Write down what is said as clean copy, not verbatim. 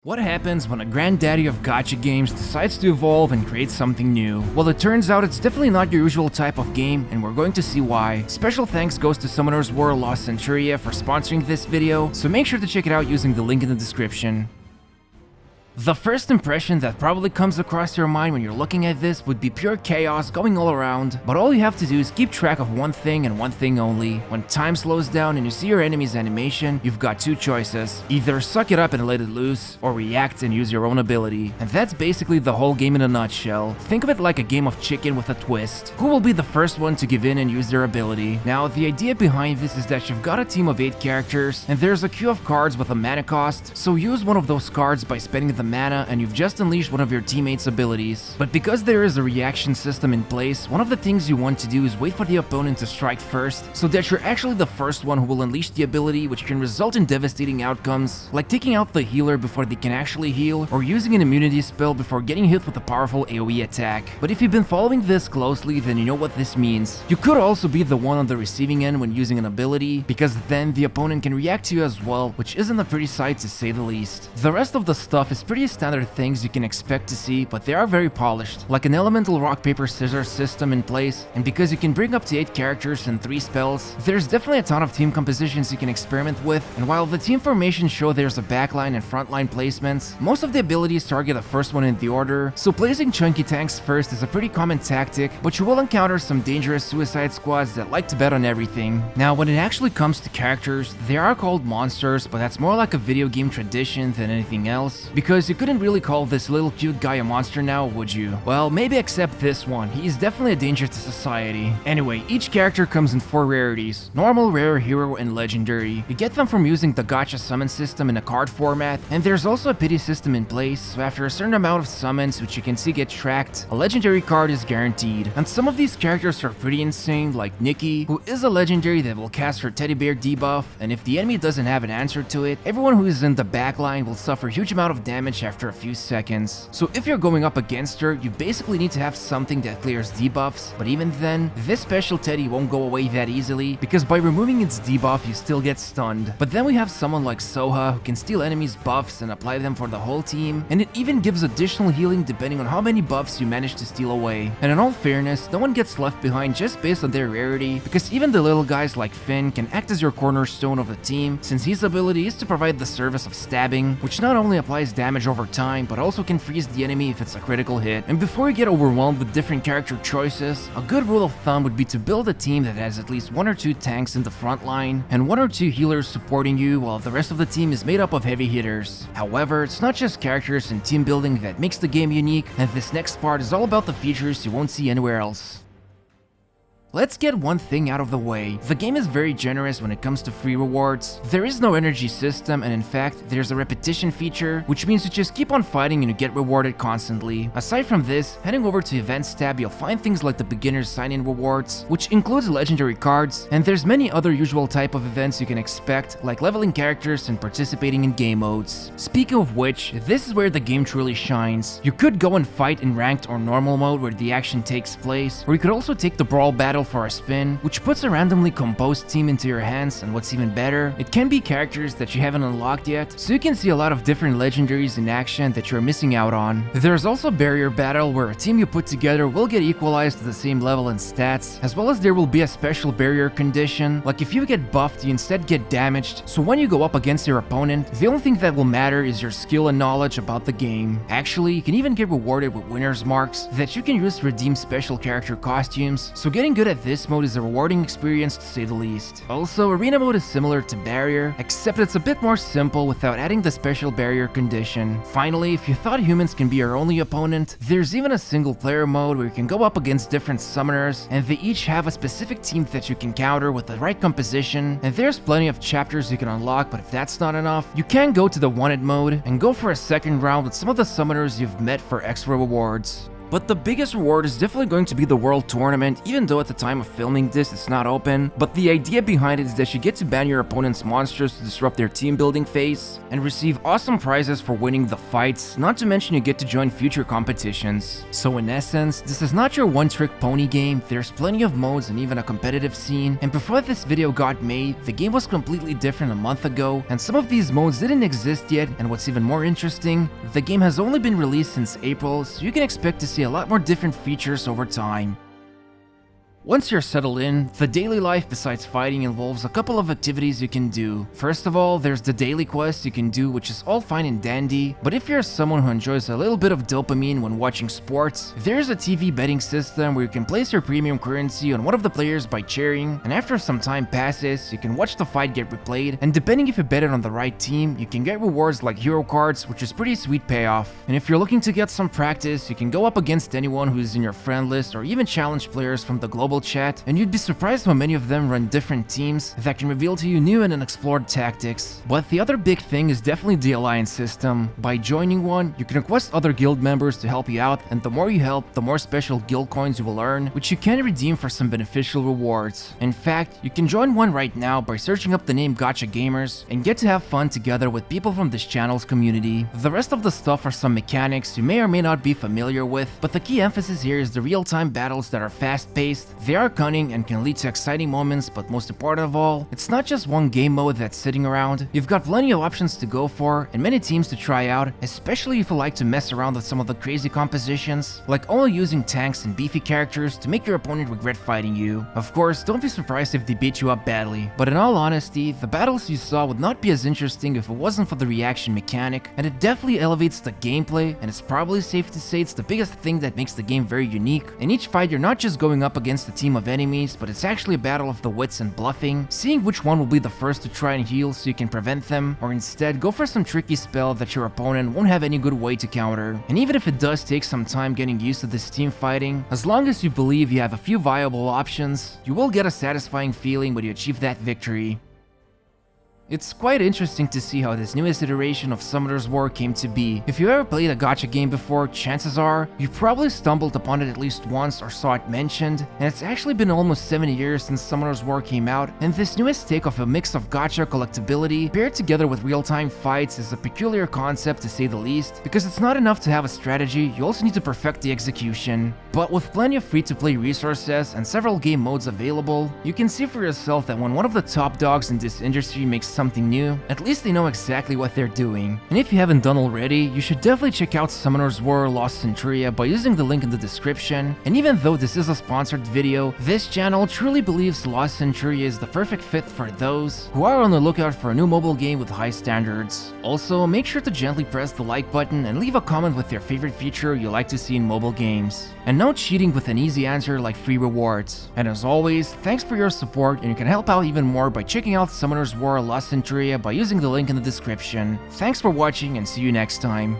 What happens when a granddaddy of gacha games decides to evolve and create something new? Well, it turns out it's definitely not your usual type of game, and we're going to see why. Special thanks goes to Summoner's War Lost Centuria for sponsoring this video, so make sure to check it out using the link in the description. The first impression that probably comes across your mind when you're looking at this would be pure chaos going all around, but all you have to do is keep track of one thing and one thing only. When time slows down and you see your enemy's animation, you've got two choices. Either suck it up and let it loose, or react and use your own ability. And that's basically the whole game in a nutshell. Think of it like a game of chicken with a twist. Who will be the first one to give in and use their ability? Now, the idea behind this is that you've got a team of 8 characters, and there's a queue of cards with a mana cost, so use one of those cards by spending the mana and you've just unleashed one of your teammates' abilities. But because there is a reaction system in place, one of the things you want to do is wait for the opponent to strike first, so that you're actually the first one who will unleash the ability, which can result in devastating outcomes, like taking out the healer before they can actually heal, or using an immunity spell before getting hit with a powerful AoE attack. But if you've been following this closely, then you know what this means. You could also be the one on the receiving end when using an ability, because then the opponent can react to you as well, which isn't a pretty sight to say the least. The rest of the stuff is pretty standard things you can expect to see, but they are very polished, like an elemental rock paper scissors system in place, and because you can bring up to 8 characters and 3 spells, there's definitely a ton of team compositions you can experiment with. And while the team formations show there's a backline and frontline placements, most of the abilities target the first one in the order, so placing chunky tanks first is a pretty common tactic, but you will encounter some dangerous suicide squads that like to bet on everything. Now, when it actually comes to characters, they are called monsters, but that's more like a video game tradition than anything else, because you couldn't really call this little cute guy a monster now, would you? Well, maybe except this one. He's definitely a danger to society. Anyway, each character comes in 4 rarities: normal, rare, hero, and legendary. You get them from using the gacha summon system in a card format, and there's also a pity system in place, so after a certain amount of summons, which you can see get tracked, a legendary card is guaranteed. And some of these characters are pretty insane, like Nikki, who is a legendary that will cast her teddy bear debuff, and if the enemy doesn't have an answer to it, everyone who is in the backline will suffer a huge amount of damage after a few seconds. So if you're going up against her, you basically need to have something that clears debuffs, but even then, this special teddy won't go away that easily, because by removing its debuff, you still get stunned. But then we have someone like Soha, who can steal enemies' buffs and apply them for the whole team, and it even gives additional healing depending on how many buffs you manage to steal away. And in all fairness, no one gets left behind just based on their rarity, because even the little guys like Finn can act as your cornerstone of the team, since his ability is to provide the service of stabbing, which not only applies damage over time, but also can freeze the enemy if it's a critical hit. And before you get overwhelmed with different character choices, a good rule of thumb would be to build a team that has at least 1 or 2 tanks in the front line, and 1 or 2 healers supporting you, while the rest of the team is made up of heavy hitters. However, it's not just characters and team building that makes the game unique, and this next part is all about the features you won't see anywhere else. Let's get one thing out of the way. The game is very generous when it comes to free rewards. There is no energy system, and in fact, there's a repetition feature, which means you just keep on fighting and you get rewarded constantly. Aside from this, heading over to Events tab, you'll find things like the beginner's sign-in rewards, which includes legendary cards, and there's many other usual type of events you can expect, like leveling characters and participating in game modes. Speaking of which, this is where the game truly shines. You could go and fight in ranked or normal mode where the action takes place, or you could also take the brawl battle for a spin, which puts a randomly composed team into your hands, and what's even better, it can be characters that you haven't unlocked yet, so you can see a lot of different legendaries in action that you're missing out on. There's also barrier battle, where a team you put together will get equalized to the same level and stats, as well as there will be a special barrier condition, like if you get buffed, you instead get damaged, so when you go up against your opponent, the only thing that will matter is your skill and knowledge about the game. Actually, you can even get rewarded with winner's marks that you can use to redeem special character costumes, so getting good at this mode is a rewarding experience to say the least. Also, arena mode is similar to barrier, except it's a bit more simple without adding the special barrier condition. Finally, if you thought humans can be your only opponent, there's even a single player mode where you can go up against different summoners, and they each have a specific team that you can counter with the right composition, and there's plenty of chapters you can unlock, but if that's not enough, you can go to the wanted mode and go for a second round with some of the summoners you've met for extra rewards. But the biggest reward is definitely going to be the World Tournament, even though at the time of filming this it's not open. But the idea behind it is that you get to ban your opponent's monsters to disrupt their team building phase, and receive awesome prizes for winning the fights, not to mention you get to join future competitions. So in essence, this is not your one-trick pony game, there's plenty of modes and even a competitive scene, and before this video got made, the game was completely different a month ago, and some of these modes didn't exist yet, and what's even more interesting, the game has only been released since April, so you can expect to see a lot more different features over time. Once you're settled in, the daily life besides fighting involves a couple of activities you can do. First of all, there's the daily quest you can do, which is all fine and dandy, but if you're someone who enjoys a little bit of dopamine when watching sports, there's a TV betting system where you can place your premium currency on one of the players by cheering, and after some time passes, you can watch the fight get replayed, and depending if you bet it on the right team, you can get rewards like hero cards, which is pretty sweet payoff. And if you're looking to get some practice, you can go up against anyone who's in your friend list or even challenge players from the global chat, and you'd be surprised how many of them run different teams that can reveal to you new and unexplored tactics. But the other big thing is definitely the alliance system. By joining one, you can request other guild members to help you out, and the more you help, the more special guild coins you will earn, which you can redeem for some beneficial rewards. In fact, you can join one right now by searching up the name Gacha Gamers and get to have fun together with people from this channel's community. The rest of the stuff are some mechanics you may or may not be familiar with, but the key emphasis here is the real-time battles that are fast-paced. They are cunning and can lead to exciting moments, but most important of all, it's not just one game mode that's sitting around. You've got plenty of options to go for and many teams to try out, especially if you like to mess around with some of the crazy compositions, like only using tanks and beefy characters to make your opponent regret fighting you. Of course, don't be surprised if they beat you up badly, but in all honesty, the battles you saw would not be as interesting if it wasn't for the reaction mechanic, and it definitely elevates the gameplay, and it's probably safe to say it's the biggest thing that makes the game very unique. In each fight, you're not just going up against a team of enemies, but it's actually a battle of the wits and bluffing, seeing which one will be the first to try and heal so you can prevent them, or instead go for some tricky spell that your opponent won't have any good way to counter. And even if it does take some time getting used to this team fighting, as long as you believe you have a few viable options, you will get a satisfying feeling when you achieve that victory. It's quite interesting to see how this newest iteration of Summoner's War came to be. If you ever played a gacha game before, chances are you probably stumbled upon it at least once or saw it mentioned, and it's actually been almost 7 years since Summoner's War came out, and this newest take of a mix of gacha collectability paired together with real-time fights is a peculiar concept to say the least, because it's not enough to have a strategy, you also need to perfect the execution. But with plenty of free-to-play resources and several game modes available, you can see for yourself that when one of the top dogs in this industry makes something new, at least they know exactly what they're doing. And if you haven't done already, you should definitely check out Summoner's War Lost Centuria by using the link in the description. And even though this is a sponsored video, this channel truly believes Lost Centuria is the perfect fit for those who are on the lookout for a new mobile game with high standards. Also, make sure to gently press the like button and leave a comment with your favorite feature you like to see in mobile games. And no cheating with an easy answer like free rewards. And as always, thanks for your support, and you can help out even more by checking out Summoner's War Lost Centuria by using the link in the description. Thanks for watching and see you next time.